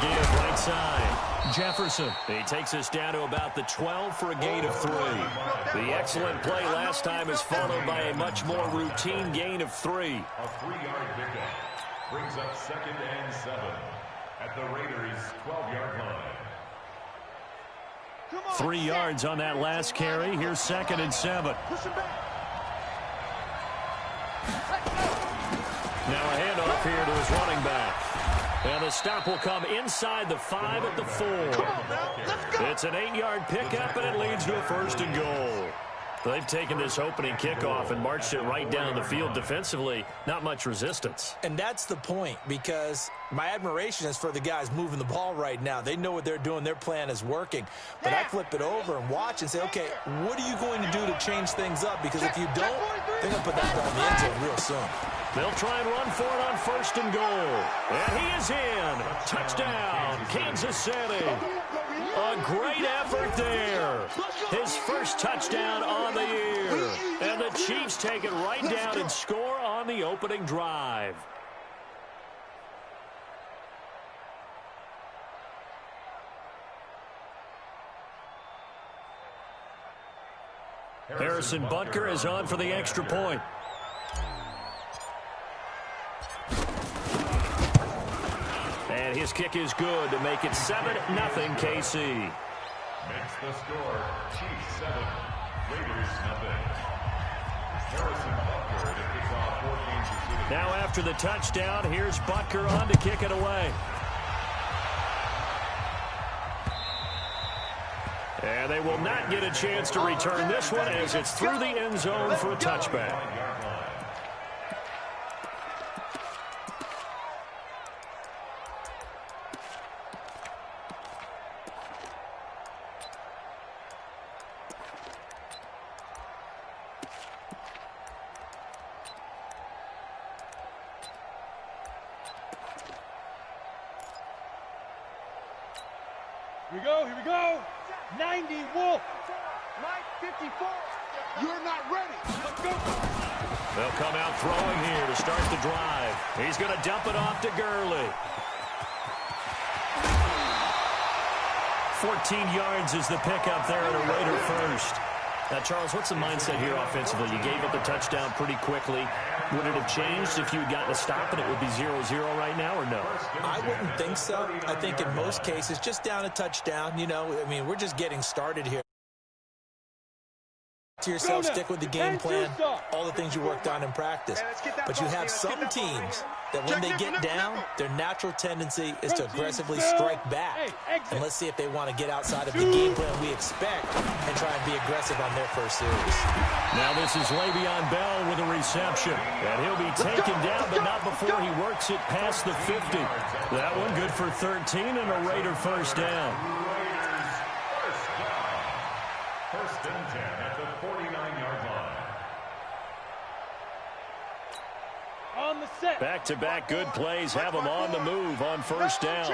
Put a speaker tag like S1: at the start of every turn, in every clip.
S1: gain of right side. Jefferson. He takes us down to about the 12 for a gain of 3. The excellent play last time is followed by a much more routine gain of 3.
S2: A 3-yard pickup brings up 2nd and 7 at the Raiders' 12-yard line.
S1: 3 yards on that last carry. Here's 2nd and 7. Now a handoff here to his running back. And the stop will come inside the 5 at the 4. It's an 8-yard pickup, and it leads to a 1st and goal. They've taken this opening kickoff and marched it right down the field defensively. Not much resistance.
S3: And that's the point, because my admiration is for the guys moving the ball right now. They know what they're doing. Their plan is working. But I flip it over and watch and say, okay, what are you going to do to change things up? Because if you don't, they're going to put that ball in the end zone real soon.
S1: They'll try and run for it on 1st and goal. And he is in. Touchdown, Kansas City. A great effort there. His first touchdown on the year. And the Chiefs take it right down and score on the opening drive. Harrison Butker is on for the extra point. And his kick is good to make it 7-0 KC.
S2: Makes the score Chiefs 7, Raiders 0. Harrison Butker to kick off for Kansas City.
S1: Now after the touchdown, here's Butker on to kick it away. And they will not get a chance to return this one as it's through the end zone for a touchback.
S4: Here we go. 90, Wolf. Mike, 54. You're not ready. Let's go.
S1: They'll come out throwing here to start the drive. He's going to dump it off to Gurley. 14 yards is the pickup there at a Raider first. Now, Charles, what's the mindset here offensively? You gave up the touchdown pretty quickly. Would it have changed if you had gotten a stop and it would be 0-0 right now, or no?
S3: I wouldn't think so. I think in most cases, just down a touchdown, you know, I mean, we're just getting started here. To yourself, stick with the game plan, all the things you worked on in practice. But you have some teams that when they get down, their natural tendency is to aggressively strike back. And let's see if they want to get outside of the game plan we expect and try and be aggressive on their first series.
S1: Now this is Le'Veon Bell with a reception. And he'll be taken down, but not before he works it past the 50. That one good for 13 and a Raider first down.
S2: First and 10 at the 49-yard line.
S4: On the set.
S1: Back-to-back good plays have them on the move on first down.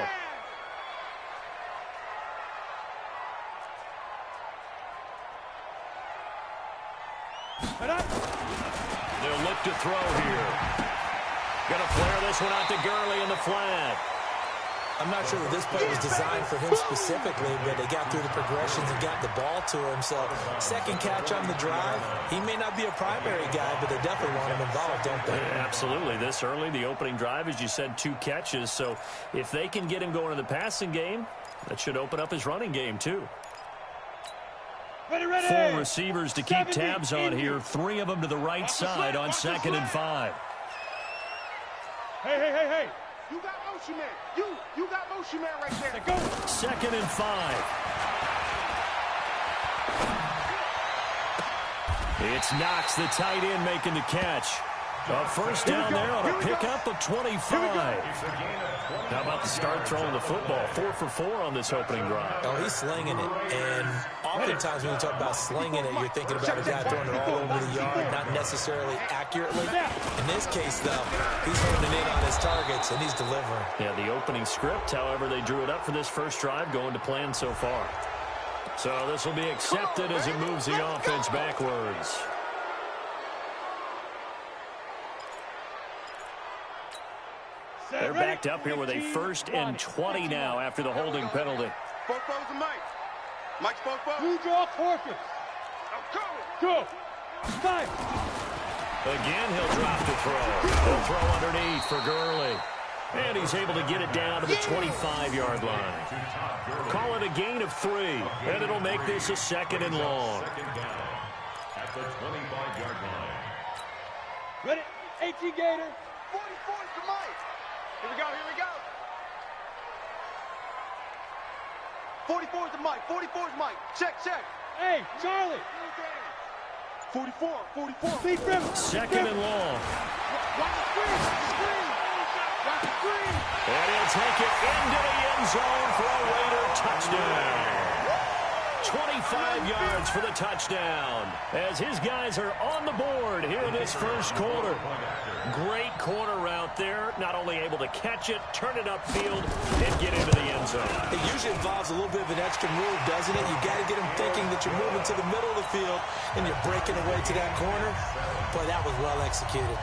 S1: They'll look to throw here. Going to flare this one out to Gurley in the flat.
S3: I'm not sure that this play was designed for him specifically, but they got through the progressions and got the ball to him. So second catch on the drive. He may not be a primary guy, but they definitely want him involved, don't they?
S1: Absolutely. This early, the opening drive, as you said, 2 catches. So if they can get him going in the passing game, that should open up his running game too.
S4: Ready.
S1: 4 receivers to keep tabs on here. 3 of them to the right side on 2nd and 5.
S4: Hey. You got motion man. You got motion man right there. Go.
S1: 2nd and 5. It's Knox, the tight end, making the catch. A first down there on a pickup of 25. How about the start throwing the football? 4 for 4 on this opening drive.
S3: Oh, he's slinging it. And oftentimes when you talk about slinging it, you're thinking about a guy throwing it all over the yard, not necessarily accurately. In this case, though, he's honing in on his targets, and he's delivering.
S1: Yeah, the opening script, however, they drew it up for this first drive, going to plan so far. So this will be accepted as it moves the offense backwards. They're backed up here with a 1st and 20 now after the holding penalty.
S4: Both foes to Mike. Mike's both foes. You draw horses. Go. Mike.
S1: Again, he'll drop to throw. He'll throw underneath for Gurley. And he's able to get it down to the 25-yard line. Call it a gain of 3, and it'll make this a 2nd and long.
S2: At the 25-yard line.
S4: Ready? 18 Gator. 44 to Mike. Here we go. 44 to Mike. 44 is Mike. Check. Hey, Charlie. 44. Big rim.
S1: 2nd and long.
S4: Watch the screen.
S1: And he'll take it into the end zone for a Raider touchdown. 25 yards for the touchdown as his guys are on the board here in this first quarter. Great corner route there. Not only able to catch it, turn it upfield, and get into the end zone.
S3: It usually involves a little bit of an extra move, doesn't it? You got to get him thinking that you're moving to the middle of the field and you're breaking away to that corner. Boy, that was well executed.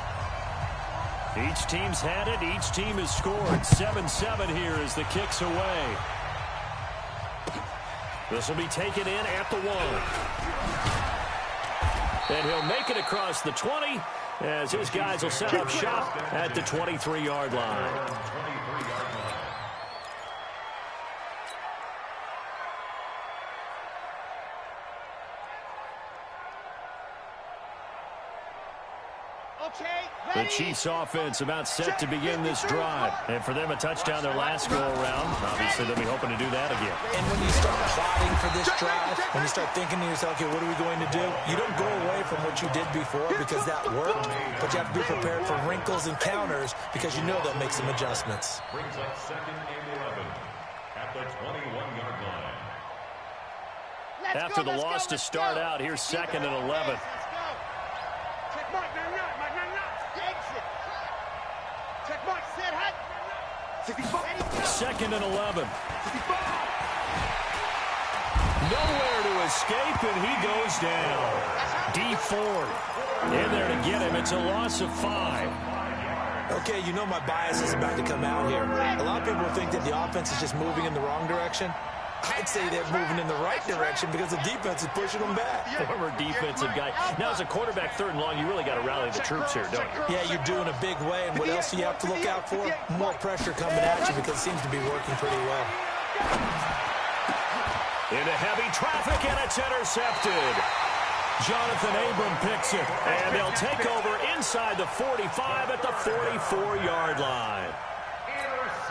S1: Each team's had it. Each team has scored. 7-7 here as the kick's away. This will be taken in at the 1. And he'll make it across the 20 as his guys will set up shop at the 23-yard line. The Chiefs offense about set to begin this drive. And for them, a touchdown their last go-around. Obviously, they'll be hoping to do that again.
S3: And when you start plotting for this drive, when you start thinking to yourself, okay, what are we going to do? You don't go away from what you did before because that worked, but you have to be prepared for wrinkles and counters because you know they'll make some adjustments.
S2: Brings up 2nd and 11 at the 21-yard line.
S1: After the loss to start out, here's 2nd and 11.
S4: Check Mike, exit. Check Mike, set hut.
S1: 2nd and 11. Nowhere to escape, and he goes down. D Ford in there to get him. It's a loss of 5.
S3: Okay, you know my bias is about to come out here. A lot of people think that the offense is just moving in the wrong direction. I'd say they're moving in the right direction because the defense is pushing them back.
S1: Former defensive guy. Now, as a quarterback, 3rd and long, you really got to rally the troops here, don't you?
S3: Yeah, you're doing a big way, and what else do you have to look out for? More pressure coming at you because it seems to be working pretty well.
S1: Into heavy traffic, and it's intercepted. Jonathan Abram picks it, and they'll take over inside the 45 at the 44-yard line.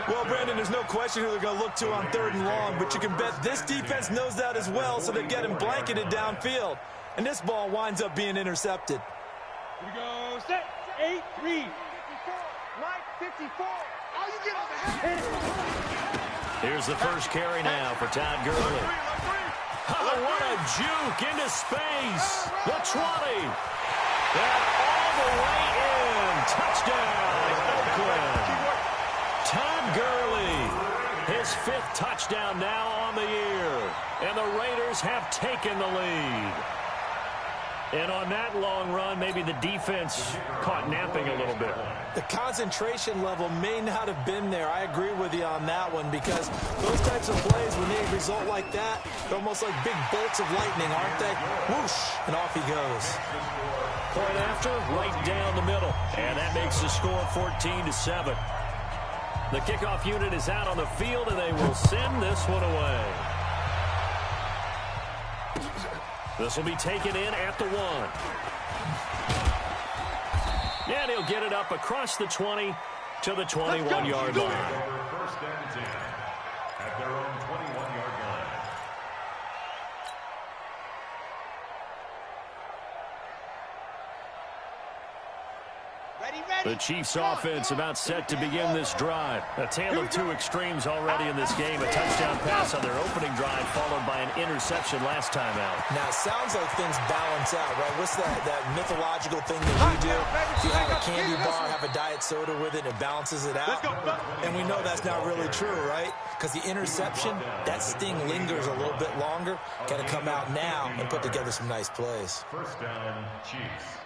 S3: Well, Brandon, there's no question who they're going to look to on 3rd and long, but you can bet this defense knows that as well, so they're getting blanketed downfield. And this ball winds up being intercepted.
S4: Here we go, set, 8-3. 54. Oh, you get on the head.
S1: Here's the first carry now for Todd Gurley. Oh, what a juke into space. The 20. And all the way in. Touchdown, Oakland. Todd Gurley, his 5th touchdown now on the year. And the Raiders have taken the lead. And on that long run, maybe the defense caught napping a little bit.
S3: The concentration level may not have been there. I agree with you on that one because those types of plays, when they result like that, they're almost like big bolts of lightning, aren't they? Whoosh, and off he goes.
S1: Point after, right down the middle. And that makes the score 14-7. The kickoff unit is out on the field, and they will send this one away. This will be taken in at the 1. And he'll get it up across the 20 to the 21-yard line.
S2: First and 10 at their own 21-yard line.
S1: The Chiefs offense about set to begin this drive. A tale of 2 extremes already in this game. A touchdown pass on their opening drive followed by an interception last time out.
S3: Now, it sounds like things balance out, right? What's that mythological thing that we do? If you have a candy bar, have a diet soda with it, it balances it out. And we know that's not really true, right? Because the interception, that sting lingers a little bit longer. Got to come out now and put together some nice plays.
S2: First down, Chiefs.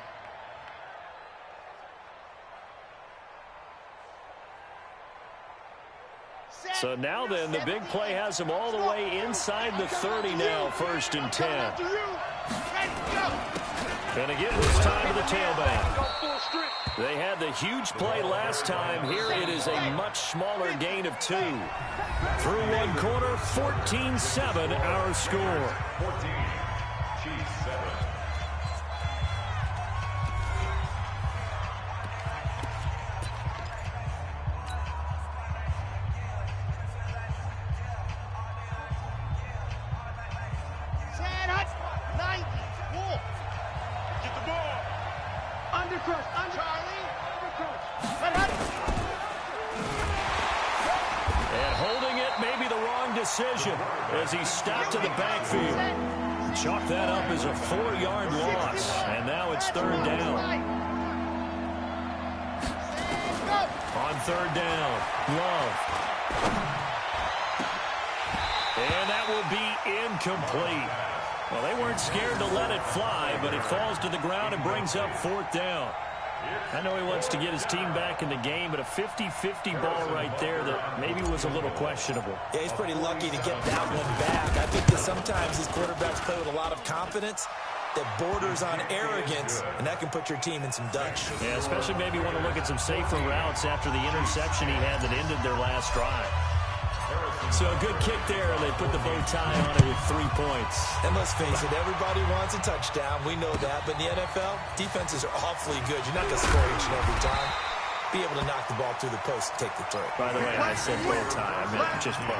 S1: So now then, the big play has him all the way inside the 30 now, 1st and 10. Gonna get this time to the tailback. They had the huge play last time. Here it is a much smaller gain of 2. Through one quarter, 14-7 our score.
S2: 14, Chiefs 7.
S1: Decision as he stopped to the backfield. Chalk that up as a 4-yard loss, and now it's 3rd down. On 3rd down, Love. And that will be incomplete. Well, they weren't scared to let it fly, but it falls to the ground and brings up 4th down. I know he wants to get his team back in the game, but a 50-50 ball right there that maybe was a little questionable.
S3: Yeah, he's pretty lucky to get that one back. I think that sometimes these quarterbacks play with a lot of confidence that borders on arrogance, and that can put your team in some Dutch.
S1: Yeah, especially maybe want to look at some safer routes after the interception he had that ended their last drive. So a good kick there. They put the bow tie on it with 3 points.
S3: And let's face it, everybody wants a touchdown. We know that. But in the NFL, defenses are awfully good. You're not going to score each and every time. Be able to knock the ball through the post and take the throw.
S1: By the way, I said bow tie. I meant just bow.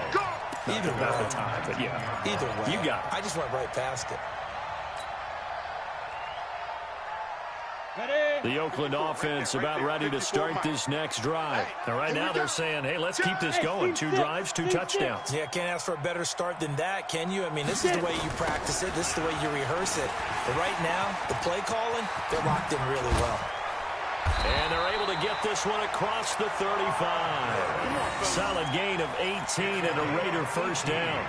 S3: Either
S1: about
S3: way.
S1: the tie, but yeah.
S3: Either way.
S1: You got it.
S3: I just went right past it.
S1: The Oakland offense about ready to start this next drive. Now, right now they're saying, hey, let's keep this going. 2 drives, 2 touchdowns.
S3: Yeah, can't ask for a better start than that, can you? I mean, this is the way you practice it. This is the way you rehearse it. But right now, the play calling, they're locked in really well.
S1: And they're able to get this one across the 35. Solid gain of 18 and a Raider 1st down.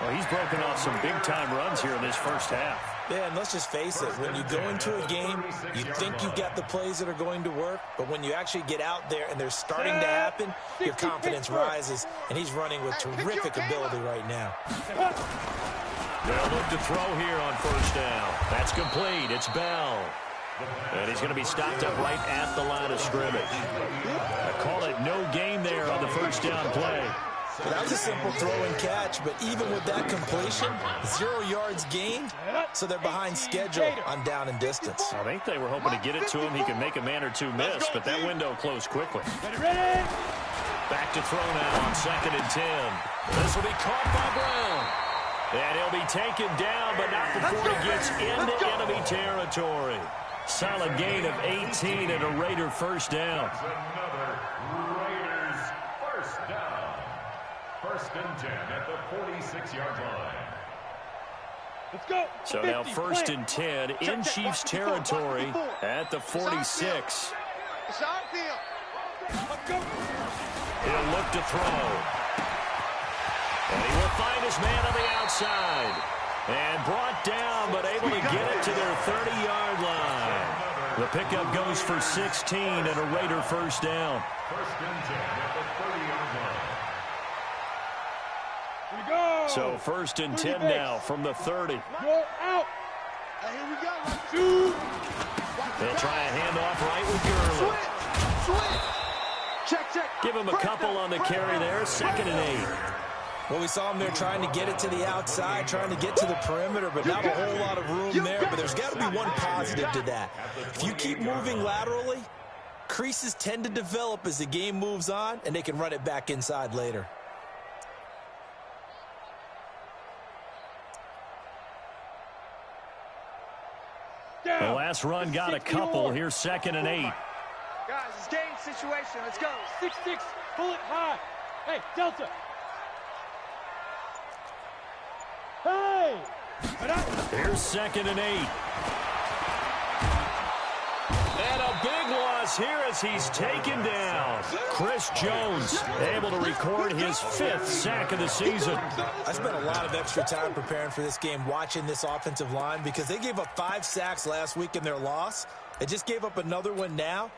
S1: Well, he's broken off some big-time runs here in this first half.
S3: Yeah, and let's just face it. When you go into a game, you think you've got the plays that are going to work, but when you actually get out there and they're starting to happen, your confidence rises, and he's running with terrific ability right now.
S1: They'll look to throw here on 1st down. That's complete. It's Bell. And he's going to be stopped up right at the line of scrimmage. I call it no gain there on the 1st down play.
S3: That was a simple throw and catch, but even with that completion, 0 yards gained, so they're behind schedule on down and distance.
S1: I think they were hoping to get it to him. He could make a man or two miss, but that window closed quickly. Back to throw now on 2nd and 10. This will be caught by Brown. And he'll be taken down, but not before he gets into enemy territory. Solid gain of 18 and a Raider 1st down.
S2: Another Raiders 1st down. 1st and 10 at the 46-yard line.
S4: Let's go.
S1: So now 1st and 10 in Chiefs territory at the 46.
S4: It's our field. Let's go.
S1: He'll look to throw. And he will find his man on the outside. And brought down, but able to get it to their 30-yard line. The pickup goes for 16 and a Raider 1st down.
S2: 1st and 10 at the 30-yard line.
S4: Here we go.
S1: So 1st and 10 now from the 30.
S4: You're out. Here we go. 2.
S1: They'll try a handoff right with Gurley.
S4: Switch. Check.
S1: Give him a couple on the carry there. 2nd and 8.
S3: Well, we saw him there trying to get it to the outside, trying to get to the perimeter, but not a whole lot of room there. But there's got to be one positive to that. If you keep moving laterally, creases tend to develop as the game moves on, and they can run it back inside later.
S1: The last run got a couple. Here's 2nd and 8.
S4: Guys, it's game situation. Let's go. 6-6. Pull it high. Hey, Delta. Hey!
S1: Here's 2nd and 8. And a big loss here as he's taken down. Chris Jones able to record his 5th sack of the season.
S3: I spent a lot of extra time preparing for this game, watching this offensive line, because they gave up 5 sacks last week in their loss. They just gave up another one now.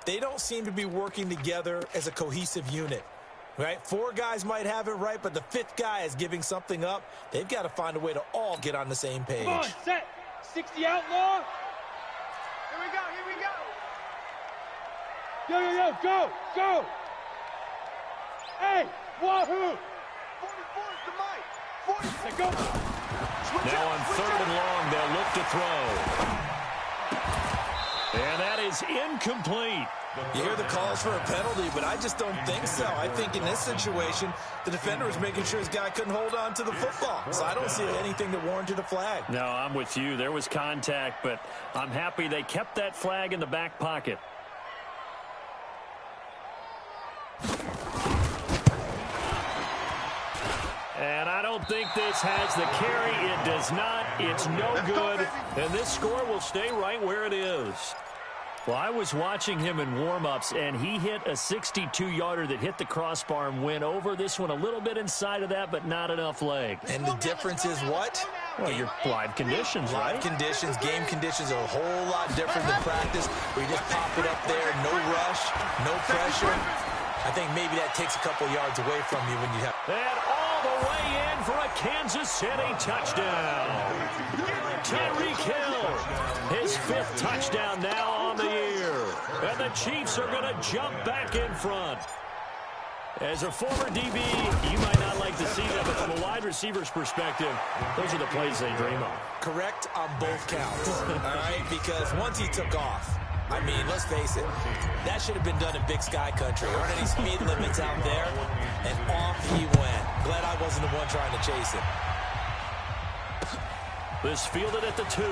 S3: They don't seem to be working together as a cohesive unit. Right? 4 guys might have it right, but the 5th guy is giving something up. They've got to find a way to all get on the same page.
S4: Come on, set. 60 outlaw. Here we go, here we go. Yo, yo, yo, go, go. Hey, wahoo. 44 is the mic. 40, go.
S1: Now on 3rd and long, they'll look to throw. And that is incomplete.
S3: You hear the calls for a penalty, but I just don't think so. I think in this situation, the defender was making sure his guy couldn't hold on to the football. So I don't see anything that warranted a flag.
S1: No, I'm with you. There was contact, but I'm happy they kept that flag in the back pocket. And I don't think this has the carry. It does not. It's no good. And this score will stay right where it is. Well, I was watching him in warm-ups, and he hit a 62-yarder that hit the crossbar and went over. This one a little bit inside of that, but not enough leg.
S3: And the difference is what?
S1: Well, your live conditions, right?
S3: Live conditions, game conditions are a whole lot different than practice, where you just pop it up there, no rush, no pressure. I think maybe that takes a couple yards away from you when you have...
S1: And all the way in for a Kansas City touchdown. Tyreek Hill, his 5th touchdown now on the year. And the Chiefs are going to jump back in front. As a former DB, you might not like to see that, but from a wide receiver's perspective, those are the plays they dream of.
S3: Correct on both counts, all right? Because once he took off, I mean, let's face it, that should have been done in Big Sky Country. There aren't any speed limits out there, and off he went. Glad I wasn't the one trying to chase him.
S1: This fielded at the 2.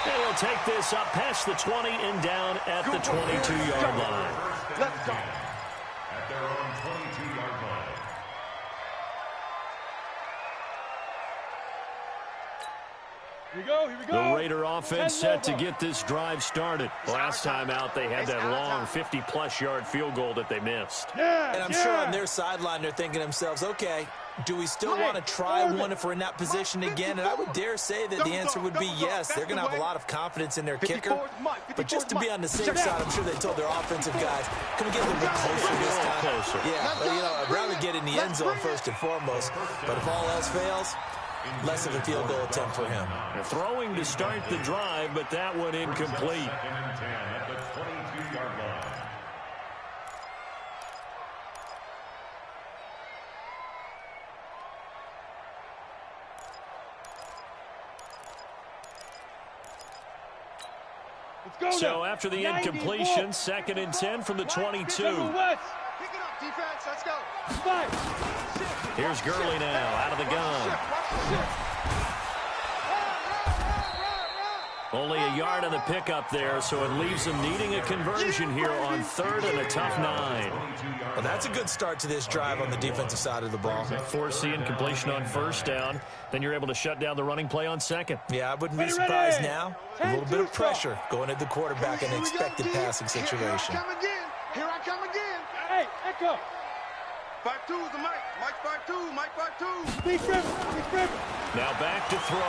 S1: And he'll take this up past the 20 and down at the 22-yard line.
S2: Let's go. At their own 22-yard line.
S4: Here we go, here we go.
S1: The Raider offense set to get this drive started. Last time out, they had that long 50-plus yard field goal that they missed.
S3: And I'm sure on their sideline, they're thinking to themselves, okay, do we still want to try one if we're in that position again? And I would dare say that the answer would be yes. They're going to have a lot of confidence in their kicker. But just to be on the safe side, I'm sure they told their offensive guys, can we get a little bit closer this time?
S1: Closer.
S3: Yeah, but, you know, I'd rather get in the end zone first and foremost. But if all else fails, less of a field goal attempt for him.
S1: Throwing to start the drive, but that one incomplete.
S2: 2nd and 10 at the 22-yard line.
S1: So after the incompletion, 2nd and 10 from the 22.
S4: Pick it up, defense. Let's go. 5, 6.
S1: Here's Gurley now out of the gun. Only a yard on the pickup there, so it leaves them needing a conversion here on 3rd and a tough 9.
S3: Well, that's a good start to this drive on the defensive side of the ball.
S1: Force the incompletion on 1st down. Then you're able to shut down the running play on 2nd.
S3: Yeah, I wouldn't be surprised now. A little bit of pressure going at the quarterback in an expected passing situation.
S4: Here I come again. Hey, echo. 5-2 is the mic. Mike 5-2. Mike 5-2. Big rip. Big rip.
S1: Now back to throw.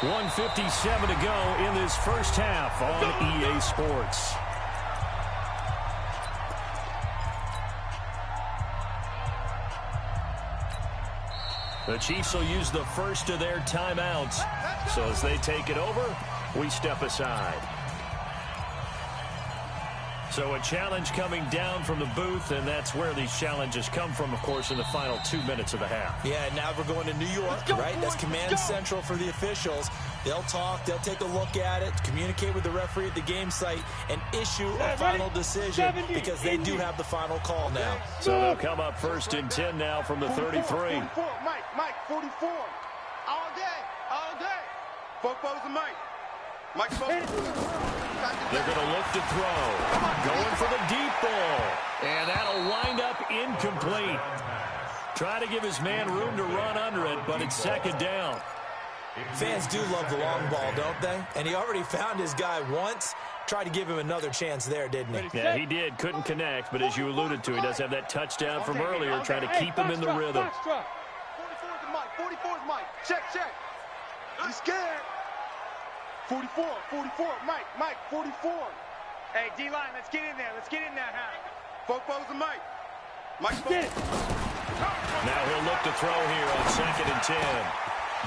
S1: 1:57 to go in this first half on EA Sports. The Chiefs will use the first of their timeouts. So as they take it over, we step aside. So a challenge coming down from the booth, and that's where these challenges come from, of course, in the final 2 minutes of the half.
S3: Yeah, now we're going to New York, right? That's command central for the officials. They'll talk, they'll take a look at it, communicate with the referee at the game site, and issue a final decision because they do have the final call now.
S1: So they'll come up 1st and 10 now from the 33.
S4: Mike, 44. All day. 44's the Mike. Mike,
S1: they're going to look to throw. Going for the deep ball. And that'll wind up incomplete. Try to give his man room to run under it, but it's 2nd down.
S3: Fans do love the long ball, don't they? And he already found his guy once. Tried to give him another chance there, didn't he?
S1: Yeah, he did. Couldn't connect, but as you alluded to, he does have that touchdown from earlier, trying to keep him in the rhythm.
S4: 44's the Mike. 44's Mike. Check. He's scared. 44, Mike, 44. Hey, D-line, let's get in there. Let's get in there, huh? Football's the Mike. Mike's get it.
S1: Now he'll look to throw here on 2nd and 10.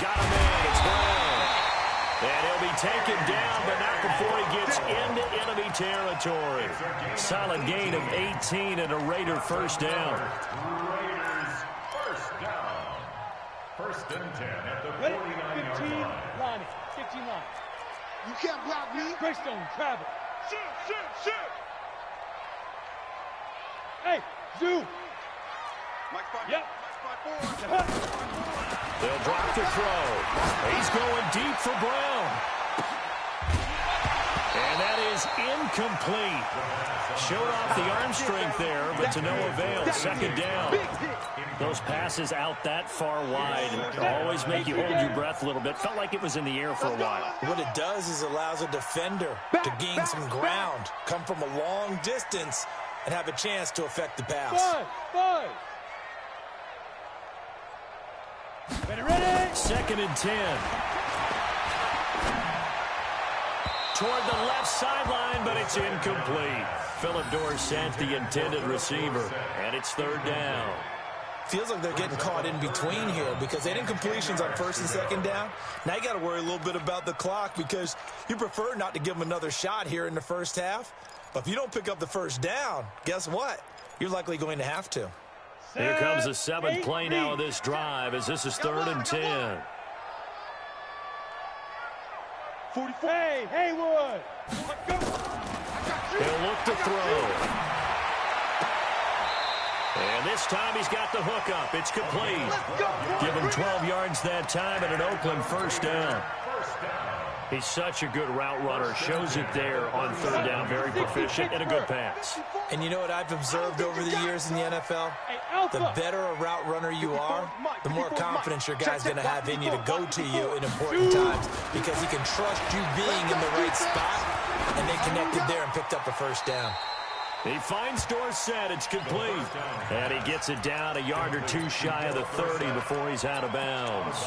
S1: Got him in. It's Brown. And he'll be taken down, but not before he gets into enemy territory. Solid gain of 18 and a Raider first down.
S2: Raiders first down. 1st and 10 at the 49-yard line.
S4: 15 line. You can't block me. Greystone, travel. Shoot. Hey, Zoo. Mike's 5. Yep. Mike's 5-4.
S1: They'll drop the throw. He's going deep for Brown. And that is incomplete. Showed off the arm strength there, but to no avail. 2nd down. Those passes out that far wide always make you hold your breath a little bit. Felt like it was in the air for a while.
S3: What it does is allows a defender to gain some ground, come from a long distance, and have a chance to affect the pass.
S4: Five. Ready.
S1: 2nd and 10. Toward the left sideline, but it's incomplete. Philip Dorsett, the intended receiver, and it's 3rd down.
S3: Feels like they're getting caught in between here because they didn't completions on 1st and 2nd down. Now you got to worry a little bit about the clock because you prefer not to give them another shot here in the 1st half. But if you don't pick up the 1st down, guess what? You're likely going to have to.
S1: Here comes the 7th play now of this drive as this is 3rd and 10.
S4: 44. Hey, Haywood.
S1: He'll look to throw. And this time he's got the hook up. It's complete. Give him 12 yards that time and an Oakland 1st down. He's such a good route runner. Shows it there on 3rd down. Very proficient and a good pass.
S3: And you know what I've observed over the years in the NFL? The better a route runner you are, the more confidence your guy's going to have in you to go to you in important times because he can trust you being in the right spot, and they connected there and picked up a 1st down.
S1: He finds Dorsett. It's complete. And he gets it down a yard or two shy of the 30 before he's out of bounds.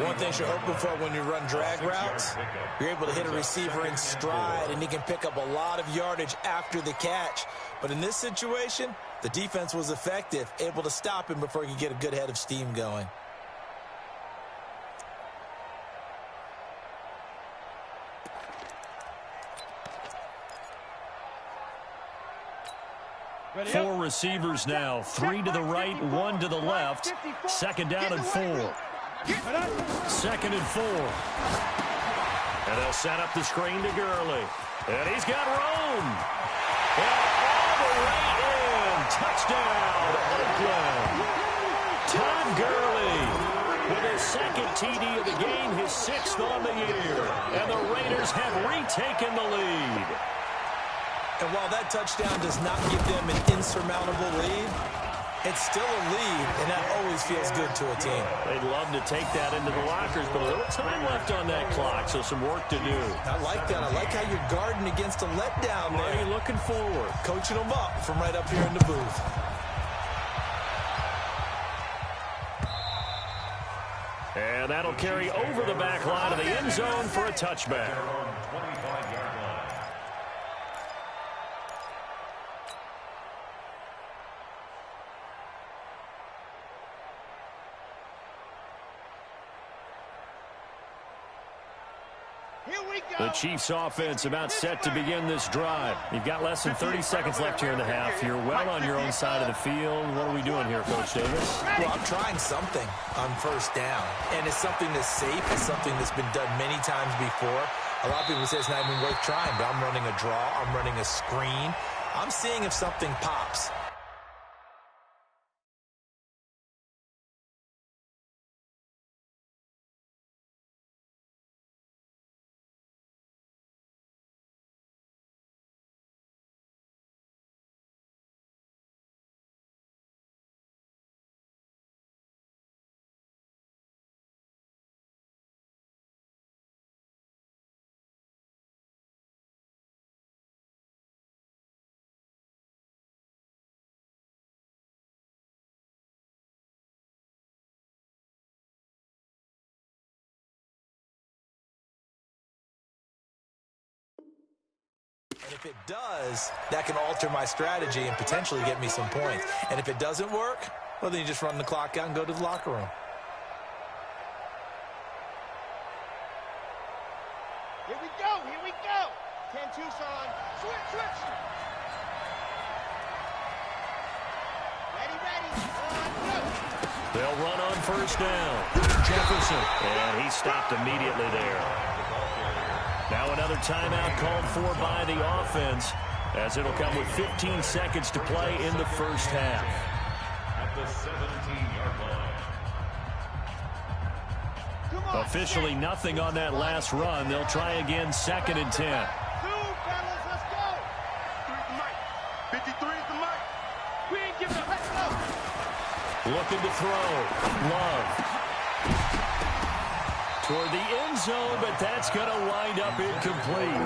S3: One thing you're hoping for when you run drag routes, you're able to hit a receiver in stride, and he can pick up a lot of yardage after the catch. But in this situation, the defense was effective, able to stop him before he could get a good head of steam going.
S1: Four receivers now. 3 to the right, 1 to the left. 2nd down and 4. 2nd and 4. And they'll set up the screen to Gurley. And he's got room. And all the way in. Touchdown, Oakland. Todd Gurley with his 2nd TD of the game, his 6th on the year. And the Raiders have retaken the lead.
S3: And while that touchdown does not give them an insurmountable lead, it's still a lead, and that always feels good to a team.
S1: They'd love to take that into the lockers, but a little time left on that clock, so some work to do.
S3: I like that. I like how you're guarding against a letdown there.
S1: Are you looking forward?
S3: Coaching them up from right up here in the booth.
S1: And that'll carry over the back line of the end zone for a touchback. The Chiefs offense about set to begin this drive. You've got less than 30 seconds left here in the half. You're well on your own side of the field. What are we doing here, Coach Davis?
S3: Well, I'm trying something on 1st down. And it's something that's safe. It's something that's been done many times before. A lot of people say it's not even worth trying, but I'm running a draw. I'm running a screen. I'm seeing if something pops. And if it does, that can alter my strategy and potentially get me some points. And if it doesn't work, well, then you just run the clock out and go to the locker room.
S4: Here we go, here we go. 10-2, son. Switch. Ready. Go.
S1: They'll run on first down. Jefferson. And he stopped immediately there. Now another timeout called for by the offense, as it'll come with 15 seconds to play in the first half.
S2: At the 17-yard line.
S1: Officially nothing on that last run. They'll try again, 2nd and 10.
S4: 2, fellas, let's go. 53 is the mic. We ain't giving up. Let's go.
S1: Looking to throw. Love. Toward the end zone, but that's going to wind up incomplete.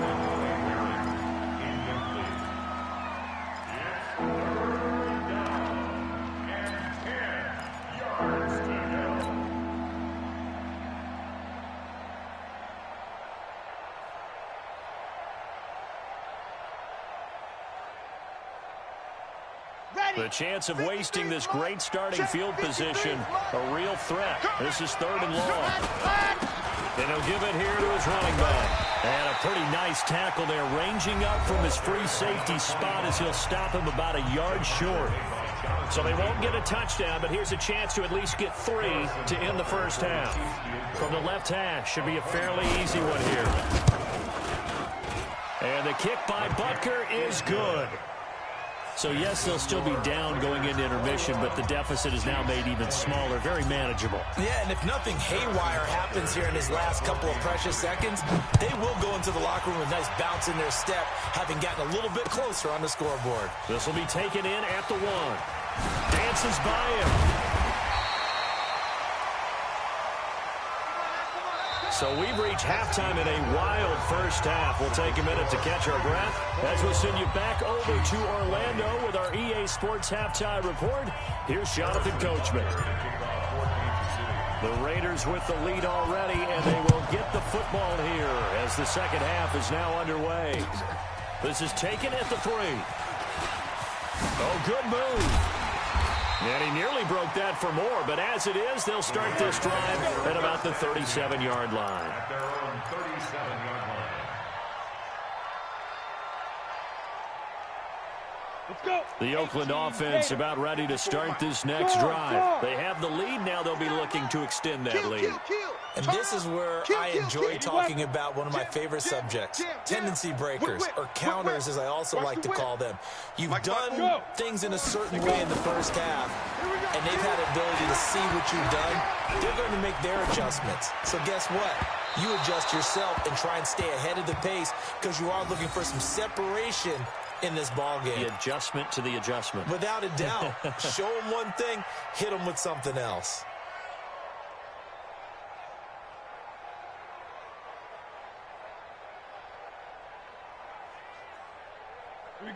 S1: The chance of wasting this great starting field position, a real threat. This is 3rd and long. And he'll give it here to his running back. And a pretty nice tackle there, ranging up from his free safety spot as he'll stop him about a yard short. So they won't get a touchdown, but here's a chance to at least get 3 to end the first half. From the left hash, should be a fairly easy one here. And the kick by Butker is good. So, yes, they'll still be down going into intermission, but the deficit is now made even smaller, very manageable.
S3: Yeah, and if nothing haywire happens here in his last couple of precious seconds, they will go into the locker room with a nice bounce in their step, having gotten a little bit closer on the scoreboard.
S1: This will be taken in at the 1. Dances by him. So we've reached halftime in a wild first half. We'll take a minute to catch our breath as we'll send you back over to Orlando with our EA Sports Halftime Report. Here's Jonathan Coachman. The Raiders with the lead already, and they will get the football here as the second half is now underway. This is taken at the 3. Oh, good move. And he nearly broke that for more, but as it is, they'll start this drive at about the 37-yard line.
S2: At their own 37-yard line.
S4: Let's go.
S1: The Oakland offense about ready to start this next drive. They have the lead. Now they'll be looking to extend that lead.
S3: And this is where I enjoy talking about one of my favorite subjects, tendency breakers, or counters as I also like to call them. You've done things in a certain way in the first half, and they've had the ability to see what you've done. They're going to make their adjustments. So guess what? You adjust yourself and try and stay ahead of the pace because you are looking for some separation in this ball game.
S1: The adjustment to the adjustment.
S3: Without a doubt. Show them one thing, hit them with something else.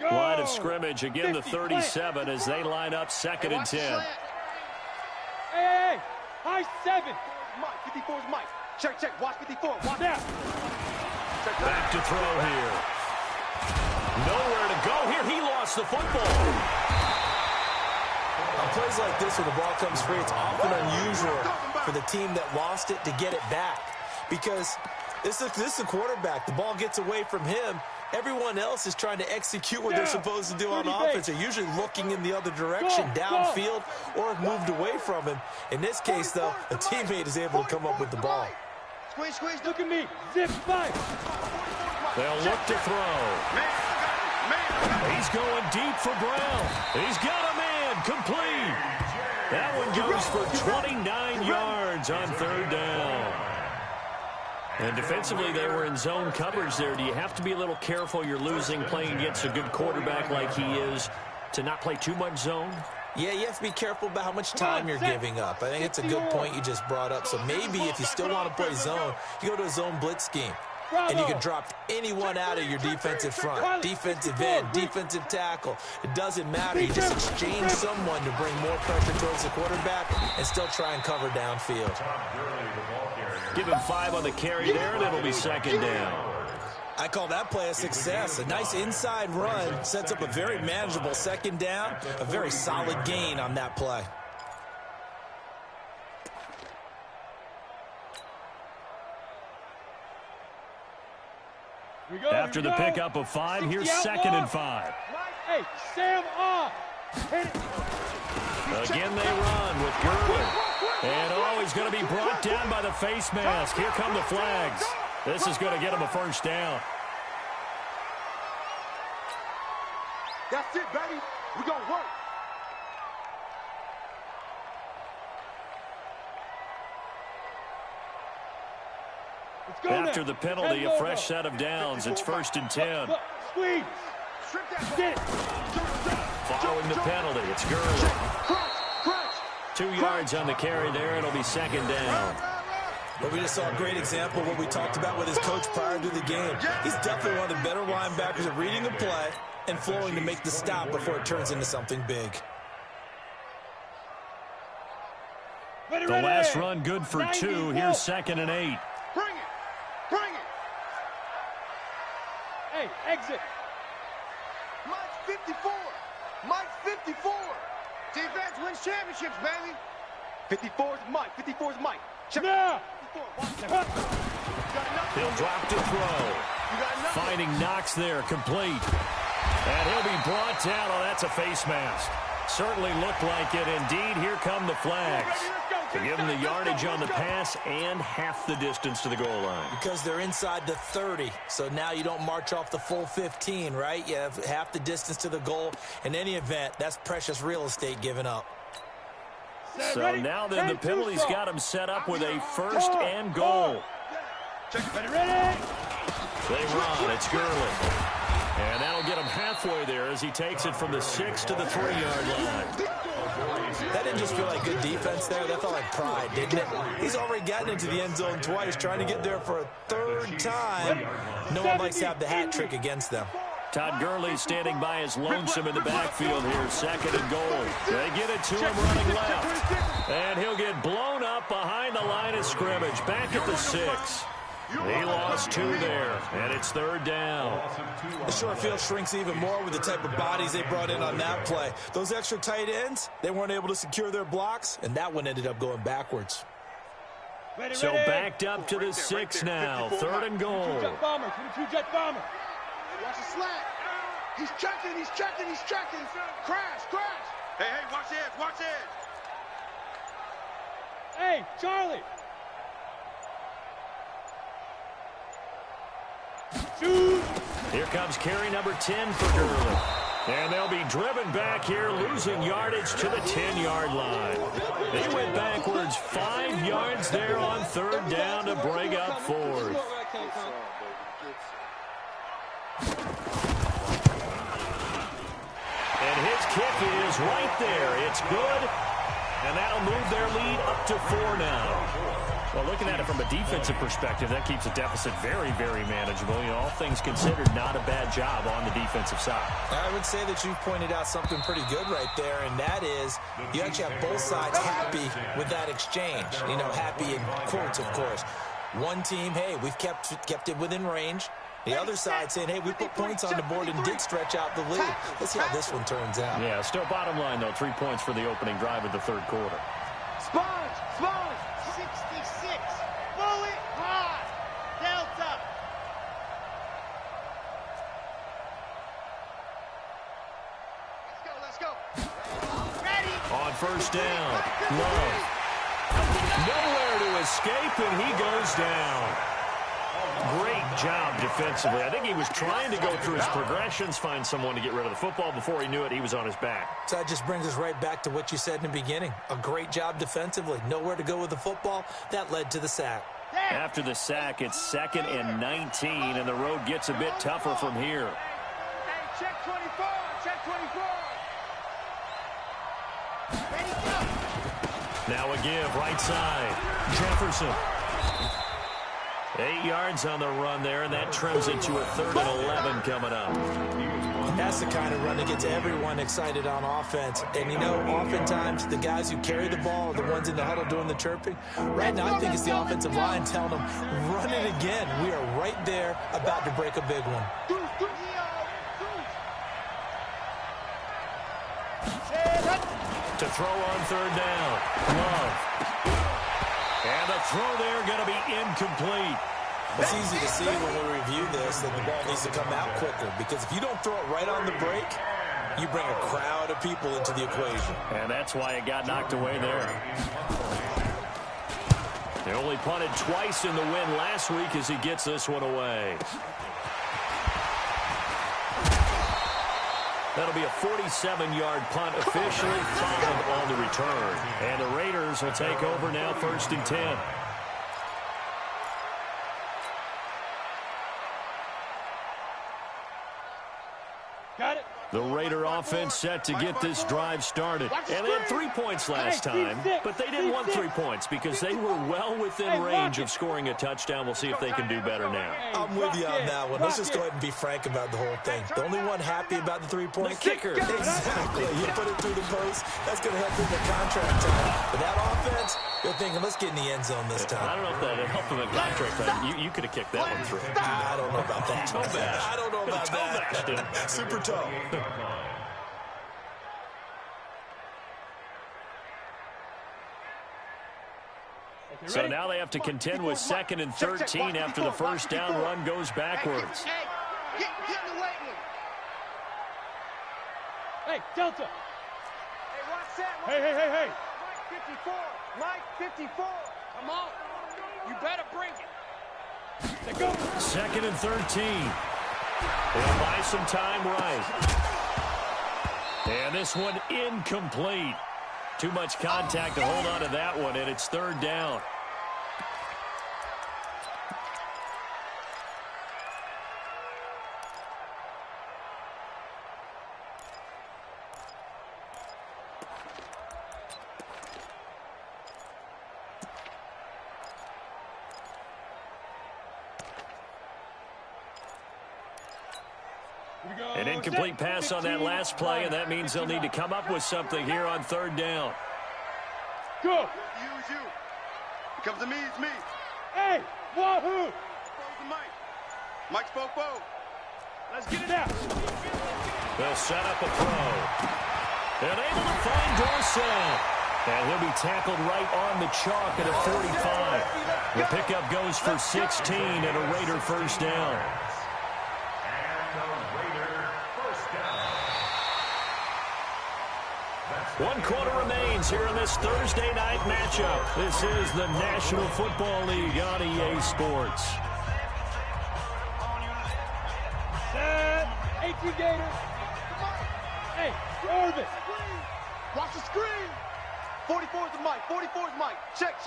S1: Line of scrimmage, again the 37 as they line up 2nd and 10.
S4: Hey, high 7. Mike, 54 is Mike. Check, watch 54. Watch out.
S1: Back to throw here. Nowhere to go here. He lost the football.
S3: On plays like this where the ball comes free, it's often unusual for the team that lost it to get it back. Because this is the quarterback. The ball gets away from him. Everyone else is trying to execute what they're supposed to do on offense. They're usually looking in the other direction, downfield, or have moved away from him. In this case, though, a teammate is able to come up with the ball.
S4: Squeeze, look at me. Zip, 5.
S1: They'll look to throw. He's going deep for Brown. He's got a man complete. That one goes for 29 yards on 3rd down. And defensively, they were in zone coverage there. Do you have to be a little careful? You're losing playing against a good quarterback like he is to not play too much zone?
S3: Yeah, you have to be careful about how much time you're giving up. I think it's a good point you just brought up. So maybe if you still want to play zone, you go to a zone blitz scheme. And you can drop anyone out of your defensive front, defensive end, defensive tackle. It doesn't matter. You just exchange someone to bring more pressure towards the quarterback and still try and cover downfield.
S1: Give him 5 on the carry there, and it'll be 2nd down.
S3: I call that play a success. A nice inside run sets up a very manageable second down, a very solid gain on that play.
S1: After the pickup of 5, here's 2nd and 5.
S4: Hey, Sam off.
S1: Again they run with Gurley. And he's going to be brought down by the face mask. Here come the flags. This is going to get him a first down.
S4: That's it, baby. We're going to work.
S1: After the penalty, a fresh set of downs. It's 1st and 10.
S4: Squeeze.
S1: Following the penalty, it's Gurley. 2 yards on the carry there. It'll be 2nd down.
S3: But we just saw a great example of what we talked about with his coach prior to the game. He's definitely one of the better linebackers at reading the play and flowing to make the stop before it turns into something big.
S1: The last run good for 2. Here's 2nd and 8.
S4: Bring it. Bring it. Hey, exit. Mike's 54. Mike's 54. Defense wins championships, baby. 54 is Mike. 54 is Mike. Check. Yeah.
S1: He'll drop to throw. Finding Knox there, complete. And he'll be brought down. Oh, that's a face mask. Certainly looked like it. Indeed, here come the flags. To give him the yardage on the pass and half the distance to the goal line.
S3: Because they're inside the 30, so now you don't march off the full 15, right? You have half the distance to the goal. In any event, that's precious real estate given up.
S1: So now then the penalty's got him set up with a 1st and goal. They run. It's Gurley. And that'll get him halfway there as he takes it from the 6 to the 3-yard line.
S3: That didn't just feel like good defense there. That felt like pride, didn't it? He's already gotten into the end zone twice, trying to get there for a 3rd time. No one likes to have the hat trick against them.
S1: Todd Gurley standing by his lonesome in the backfield here. 2nd and goal. They get it to him running left. And he'll get blown up behind the line of scrimmage. Back at the 6. He lost 2 there, and it's 3rd down.
S3: The short field shrinks even more with the type of bodies they brought in on that play. Those extra tight ends, they weren't able to secure their blocks, and that one ended up going backwards.
S1: So backed up to the 6 now. 3rd and goal.
S4: Two-jet bomber. Two-jet bomber. Watch the slack. He's checking. He's checking. He's checking. Crash. Crash. Hey, watch the edge. Watch the edge. Hey, Charlie. Shoot.
S1: Here comes carry number 10 for Gurley. And they'll be driven back here, losing yardage to the 10-yard line. They went backwards 5 yards there on 3rd down to bring up 4th. And his kick is right there. It's good. And that'll move their lead up to 4 now. Well, looking at it from a defensive perspective, that keeps the deficit very, very manageable. You know, all things considered, not a bad job on the defensive side.
S3: I would say that you've pointed out something pretty good right there, and that is you actually have both sides happy with that exchange. You know, happy in quotes, of course. One team, hey, we've kept it within range. The other side saying, hey, we put points on the board and did stretch out the lead. Let's see how this one turns out.
S1: Yeah, still bottom line, though, 3 points for the opening drive of the 3rd quarter.
S4: Sponge. 66. Bullet high. Delta. Let's go. Ready.
S1: On 1st down, Love. Nowhere to escape, and he goes down. Great job defensively. I think he was trying to go through his progressions, find someone to get rid of the football. Before he knew it, he was on his back.
S3: So that just brings us right back to what you said in the beginning. A great job defensively. Nowhere to go with the football. That led to the sack.
S1: After the sack, it's 2nd and 19, and the road gets a bit tougher from here.
S4: Hey, check 24. Check 24. Ready, go.
S1: Now a give, right side. Jefferson. 8 yards on the run there, and that trims it to a 3rd and 11 coming up.
S3: That's the kind of run that gets everyone excited on offense. And, you know, oftentimes the guys who carry the ball are the ones in the huddle doing the chirping. Right now, I think it's the offensive line telling them, run it again. We are right there about to break a big one.
S1: To throw on 3rd down. Love. And the throw there going to be incomplete.
S3: It's easy to see when we review this that the ball needs to come out quicker, because if you don't throw it right on the break, you bring a crowd of people into the equation.
S1: And that's why it got knocked away there. They only punted twice in the win last week as he gets this one away. That'll be a 47-yard punt, officially fouled on the return. And the Raiders will take over now, 1st and 10.
S4: Got it.
S1: The Raider offense set to get this drive started. And they had 3 points last time, but they didn't want 3 points because they were well within range of scoring a touchdown. We'll see if they can do better now.
S3: I'm with you on that one. Let's just go ahead and be frank about the whole thing. The only one happy about the 3-point
S1: kicker.
S3: Exactly. You put it through the post. That's going to help in the contract time. But that offense, they're thinking, let's get in the end zone this time.
S1: I don't know if that helped them in contract time. You could have kicked that one through.
S3: I don't know about that. I don't know about
S1: that.
S3: Super tough.
S1: So now they have to contend with 2nd and 13 after the 1st down run goes backwards.
S4: Get in the way. Hey, Delta. Hey, watch that. Hey. Mike 54. Mike 54. Come on. You better bring it. Let's go.
S1: 2nd and 13. They'll buy some time right. And this one incomplete. Too much contact to hold on to that one, and it's 3rd down. An incomplete pass on that last play, and that means they'll need to come up with something here on 3rd down.
S4: Go. Use you. It comes to me, it's me. Hey, wahoo. Mike's Popo. Let's get it out.
S1: They'll set up a throw. And able to find Dorsett. And he'll be tackled right on the chalk at a 45. The pickup goes for 16 and a Raider 1st down. 1 quarter remains here in this Thursday night matchup. This is the National Football League on EA Sports.
S4: 18 Gators. Hey, orbit. Watch the screen. 44 is the Mike. 44 is Mike. Check.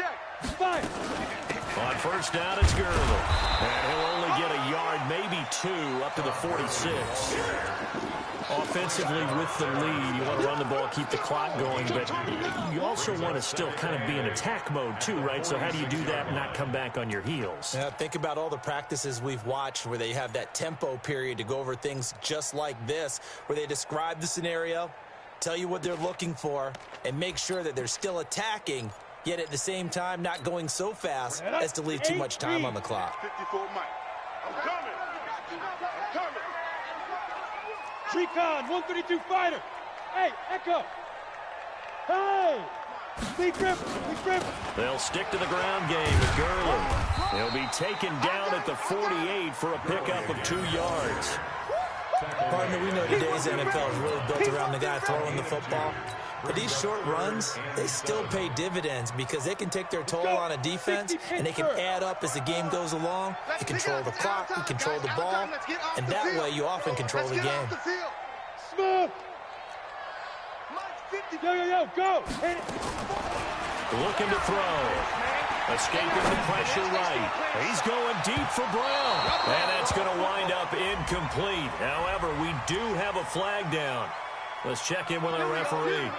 S4: Fine.
S1: On 1st down, it's Gurley. And he'll only get a yard, maybe 2, up to the 46. Offensively with the lead, you want to run the ball, keep the clock going, but you also want to still kind of be in attack mode too, right? So how do you do that and not come back on your heels?
S3: Yeah, think about all the practices we've watched where they have that tempo period to go over things just like this, where they describe the scenario, tell you what they're looking for, and make sure that they're still attacking, yet at the same time not going so fast as to leave too much time on the clock.
S4: 54 Mike. I'm coming. Recon, 132 fighter. Hey, Echo. Hey. Lee Griffin.
S1: They'll stick to the ground game with Gurley. He'll be taken down at the 48 for a pickup of 2 yards.
S3: Partner, we know today's NFL is really built around the guy throwing the football. But these short runs, they still pay dividends because they can take their toll on a defense, and they can add up as the game goes along. You control the clock, you control the ball, and that way you often control the game.
S4: Smooth. Yo, go. Hit it.
S1: Looking to throw. Escaping the pressure right. He's going deep for Brown. And that's going to wind up incomplete. However, we do have a flag down. Let's check in with our referee.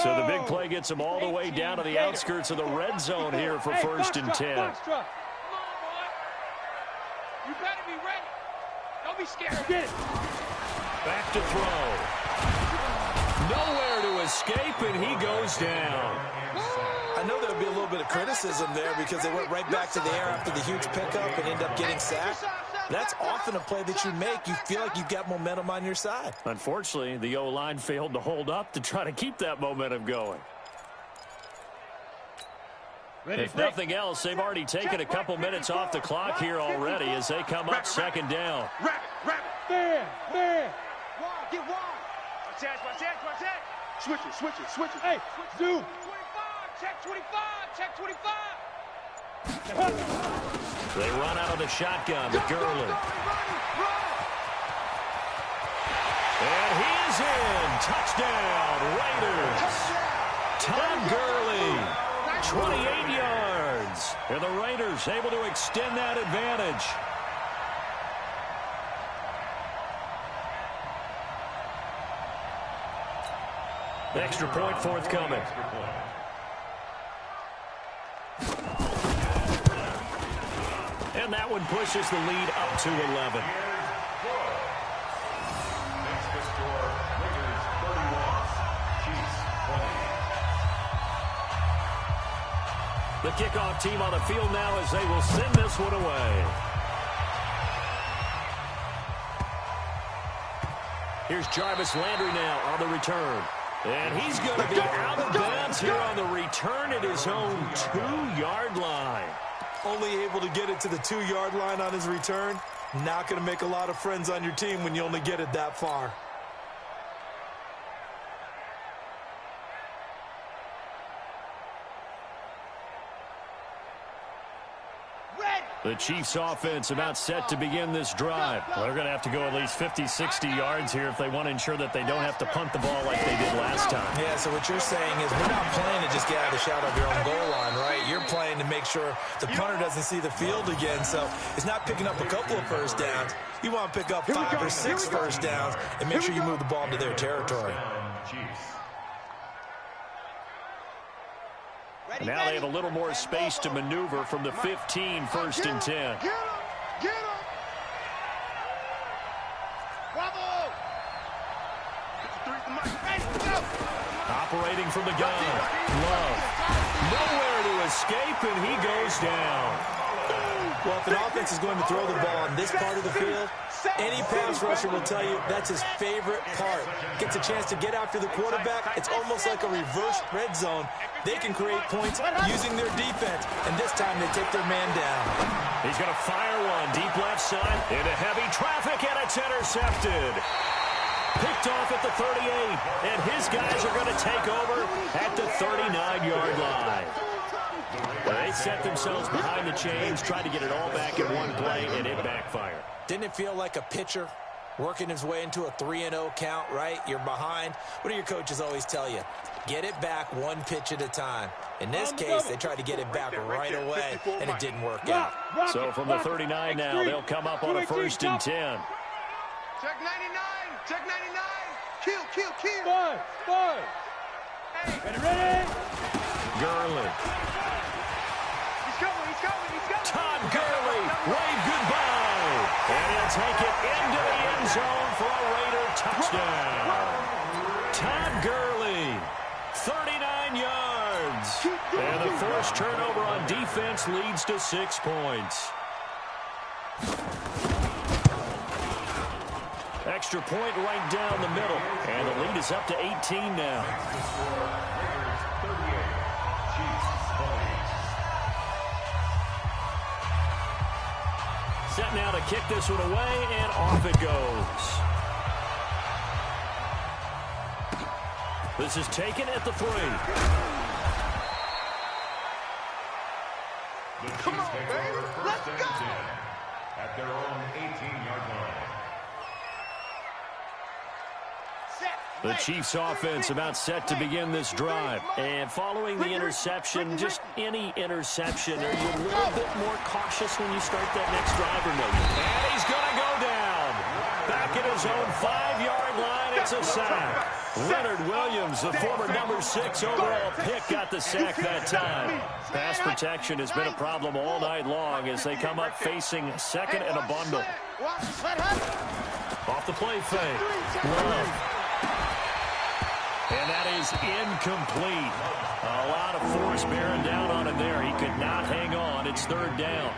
S1: So the big play gets them all the way down to the outskirts of the red zone here for 1st and 10.
S4: Come on, boy. You better be ready. Don't be scared. Get it.
S1: Back to throw. Nowhere to escape, and he goes down.
S3: I know there'll be a little bit of criticism there because they went right back to the air after the huge pickup and end up getting sacked. That's often a play that you make. You feel like you've got momentum on your side.
S1: Unfortunately, the O-line failed to hold up to try to keep that momentum going. If nothing else, they've already taken a couple minutes off the clock here already as they come up 2nd down.
S4: Man. Get wide. Watch that. Switch it. Hey, zoom. 25, check 25.
S1: They run out of the shotgun to Gurley. And he is in. Touchdown, Raiders. Todd Gurley, 28 yards. And the Raiders able to extend that advantage. Extra point forthcoming. And that one pushes the lead up to 11.
S2: Makes the score Raiders 31, Chiefs 20.
S1: The kickoff team on the field now as they will send this one away. Here's Jarvis Landry now on the return. And he's going to be out of bounds here on the return at his own 2-yard line.
S3: Only able to get it to the 2-yard line on his return. Not going to make a lot of friends on your team when you only get it that far.
S1: The Chiefs offense about set to begin this drive. Well, they're going to have to go at least 50, 60 yards here if they want to ensure that they don't have to punt the ball like they did last time.
S3: Yeah, so what you're saying is we're not playing to just get out of the shadow of your own goal line, right? You're playing to make sure the punter doesn't see the field again. So it's not picking up a couple of first downs. You want to pick up 5 or 6 first downs and make sure you move the ball into their territory.
S1: And now they have a little more space to maneuver from the 15, 1st and 10.
S4: Get him. Bravo.
S1: Operating from the gun. Love. Nowhere to escape, and he goes down.
S3: Well, if an offense is going to throw the ball on this part of the field, any pass rusher will tell you that's his favorite part. Gets a chance to get after the quarterback. It's almost like a reverse red zone. They can create points using their defense, and this time they take their man down.
S1: He's going to fire one deep left side into heavy traffic, and it's intercepted. Picked off at the 38, and his guys are going to take over at the 39-yard line. They set themselves behind the chains, tried to get it all back in one play, and it backfired.
S3: Didn't it feel like a pitcher working his way into a 3-0 count, right? You're behind. What do your coaches always tell you? Get it back one pitch at a time. In this case, they tried to get it back right away, and it didn't work out.
S1: So from the 39 now, they'll come up on a 1st and 10.
S4: Check 99. Check 99. Kill. 5. Hey, ready?
S1: Gurley.
S4: He's coming.
S1: Todd Gurley, wave goodbye. And he'll take it into the end zone for a Raider touchdown. Todd Gurley, 39 yards. And the first turnover on defense leads to 6 points. Extra point right down the middle. And the lead is up to 18 now. Set now to kick this one away, and off it goes. This is taken at the 3.
S2: Come on, baby. Let's go. At their own 18-yard line.
S1: The Chiefs offense about set to begin this drive. And following the interception, just any interception, are you a little bit more cautious when you start that next drive or no? And he's going to go down. Back back at his own 5-yard line. It's a sack. Leonard Williams, the former number 6 overall pick, got the sack that time. Pass protection has been a problem all night long as they come up facing second and a bundle. Off the play fake. Love. And that is incomplete. A lot of force bearing down on him there. He could not hang on. It's third down.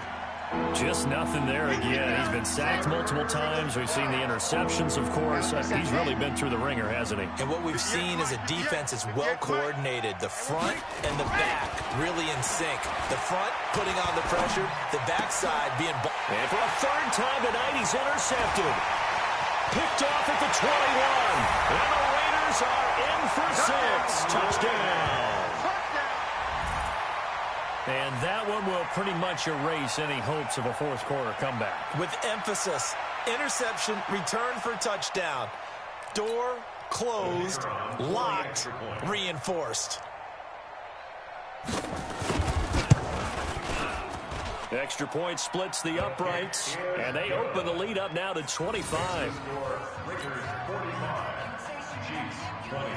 S1: Just nothing there again. He's been sacked multiple times. We've seen the interceptions, of course. He's really been through the ringer, hasn't he?
S3: And what we've seen is a defense that's well coordinated. The front and the back really in sync. The front putting on the pressure, the backside being...
S1: And for a third time tonight, he's intercepted. Picked off at the 21. And the Raiders are in for 6. Touchdown. And that one will pretty much erase any hopes of a fourth quarter comeback.
S3: With emphasis, interception, return for touchdown. Door closed, locked, reinforced.
S1: Extra point splits the uprights, and they open the lead up now to 25.
S2: Raiders 45, Chiefs 20.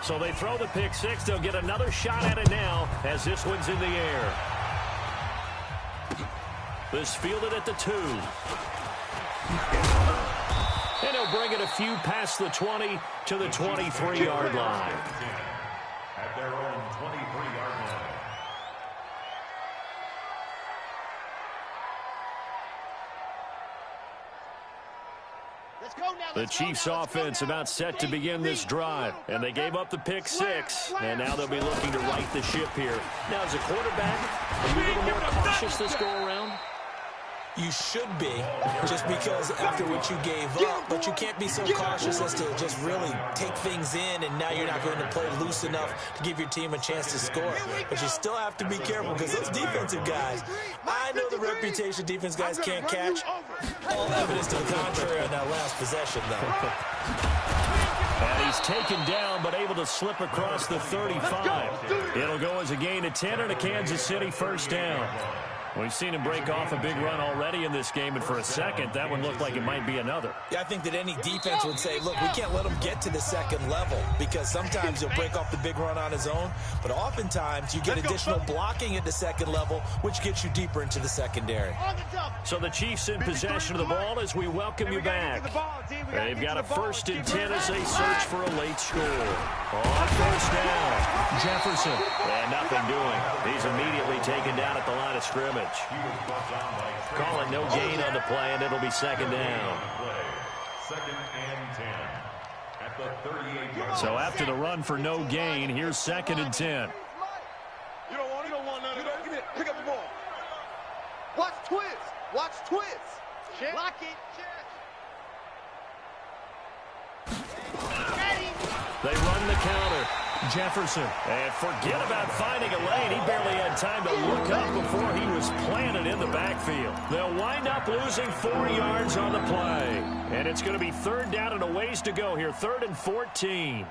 S1: So they throw the pick six. They'll get another shot at it now as this one's in the air. This fielded at the 2. And he'll bring it a few past the 20 to the 23-yard line.
S2: At their own 23-yard line.
S1: The Chiefs offense about set to begin this drive, and they gave up the pick six, and now they'll be looking to right the ship here. Now, as a quarterback, are you a little more cautious this go around?
S3: You should be, just because after what you gave up, but you can't be so cautious as to just really take things in, and now you're not going to play loose enough to give your team a chance to score. But you still have to be careful because those defensive guys, I know the reputation defense guys can't catch. All evidence to the contrary on that last possession, though.
S1: And he's taken down, but able to slip across the 35. It'll go as a gain of 10 and a Kansas City first down. We've seen him break off a big run already in this game, and for a second, that one looked like it might be another.
S3: Yeah, I think that any defense would say, look, we can't let him get to the second level, because sometimes he'll break off the big run on his own, but oftentimes you get additional blocking at the second level, which gets you deeper into the secondary.
S1: So the Chiefs in possession of the ball as we welcome you back. They've got a 1st and 10 as they search for a late score. On first down, Jefferson. And nothing doing. He's immediately taken down at the line of scrimmage. Calling no gain on the play, and it'll be second down.
S2: Second and 10 at the 38-yard.
S1: So after the run for no gain, here's 2nd and 10.
S4: You don't want none of that. Give it. Pick up the ball. Watch twist. Watch twist. Check. Lock it.
S1: They run the counter. Jefferson. And forget about finding a lane. He barely had time to look up before he was planted in the backfield. They'll wind up losing 4 yards on the play. And it's going to be 3rd down and a ways to go here. 3rd and 14.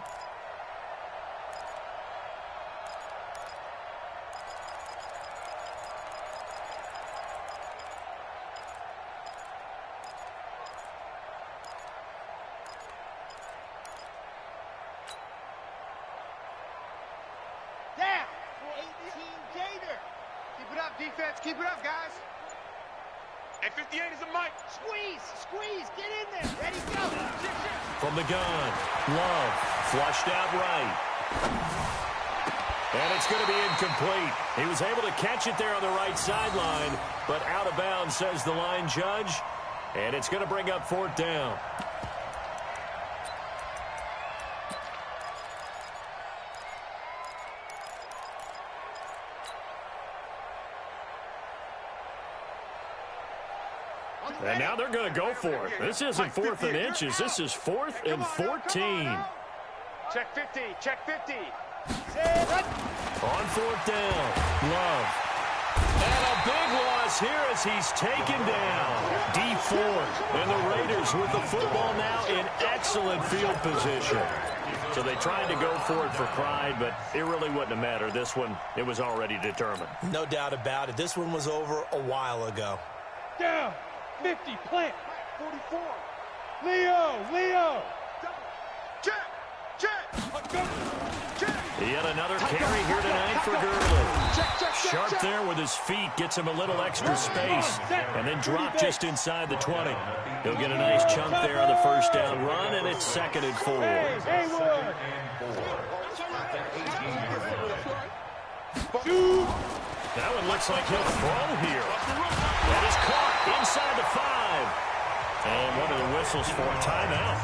S4: Defense, keep it up, guys. And 58 is a mic. Squeeze, get in there. Ready, go.
S1: From the gun, Love, flushed out right. And it's going to be incomplete. He was able to catch it there on the right sideline, but out of bounds, says the line judge. And it's going to bring up 4th down. And now they're going to go for it. This isn't 4th and inches. This is 4th and 14.
S4: Check 50. Check 50.
S1: On 4th down, Love. And a big loss here as he's taken down. D4. And the Raiders with the football now in excellent field position. So they tried to go for it for pride, but it really wouldn't have mattered. This one, it was already determined.
S3: No doubt about it. This one was over a while ago.
S4: Down. 50, plant. 44. Leo. Check.
S1: Yet another carry here tonight for Gurley. Sharp there with his feet, gets him a little extra space, and then drop just inside the 20. He'll get a nice chunk there on the first down run, and it's 2nd and 4. That one looks like he'll throw here. That is caught inside the 5. And one of the whistles for a timeout.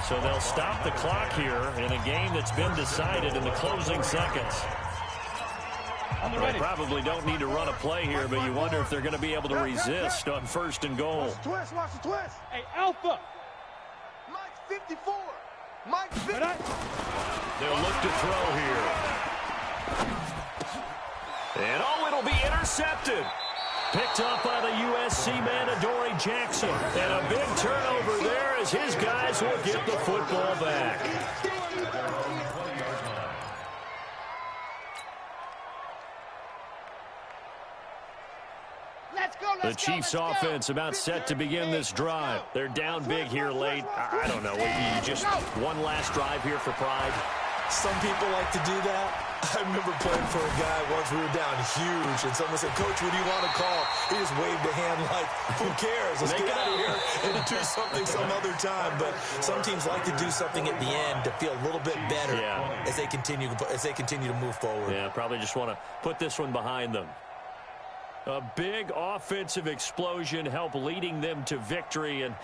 S1: So they'll stop the clock here in a game that's been decided in the closing seconds. They probably don't need to run a play here, but you wonder if they're going to be able to resist on 1st and goal.
S4: Watch the twist. Hey, Alpha. Mike 54. Mike 50.
S1: They'll look to throw here. And it'll be intercepted. Picked up by the USC man, Adoree Jackson. And a big turnover there as his guys will get the football back. The Chiefs offense about set to begin this drive. They're down big here late. I don't know. You just one last drive here for pride.
S3: Some people like to do that. I remember playing for a guy once. We were down huge, and someone said, "Coach, what do you want to call?" He just waved a hand like, "Who cares? Let's get out of here and do something some other time." But some teams like to do something at the end to feel a little bit better as they continue to move forward.
S1: Yeah, probably just want to put this one behind them. A big offensive explosion helped leading them to victory. And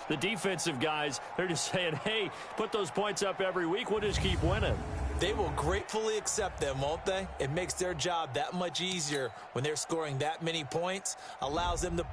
S1: the defensive guys, they're just saying, hey, put those points up every week. We'll just keep winning.
S3: They will gratefully accept them, won't they? It makes their job that much easier when they're scoring that many points. Allows them to